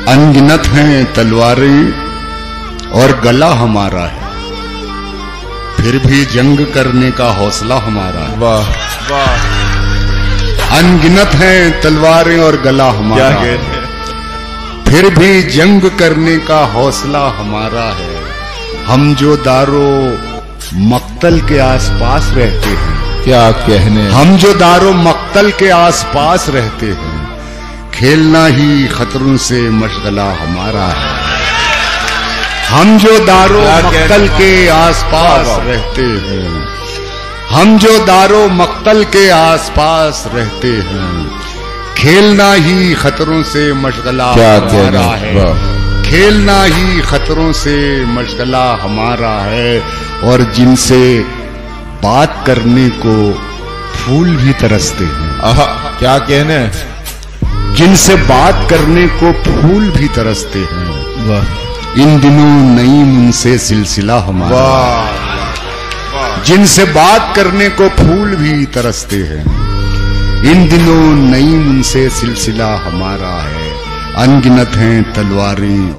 अनगिनत हैं तलवारें और गला हमारा है, फिर भी जंग करने का हौसला हमारा है। वाह वाह। अनगिनत हैं तलवारें और गला हमारा है, फिर भी जंग करने का हौसला हमारा है। हम जो दारो मक्तल के आसपास रहते हैं, क्या कहने, हम जो दारो मक्तल के आसपास रहते हैं, खेलना ही खतरों से मशगला हमारा है। हम जो दारो मक्तल के आसपास रहते हैं, हम जो दारो मक्तल के आसपास रहते हैं, खेलना ही खतरों से मशगला हमारा है। खेलना ही खतरों से मशगला हमारा है। और जिनसे बात करने को फूल भी तरसते हैं, आहा, क्या कहने, जिनसे बात करने को फूल भी तरसते हैं। वाह। इन दिनों नईम उनसे सिलसिला हमारा, वाह। जिनसे बात करने को फूल भी तरसते हैं। इन दिनों नईम उनसे सिलसिला हमारा है। अनगिनत हैं तलवारें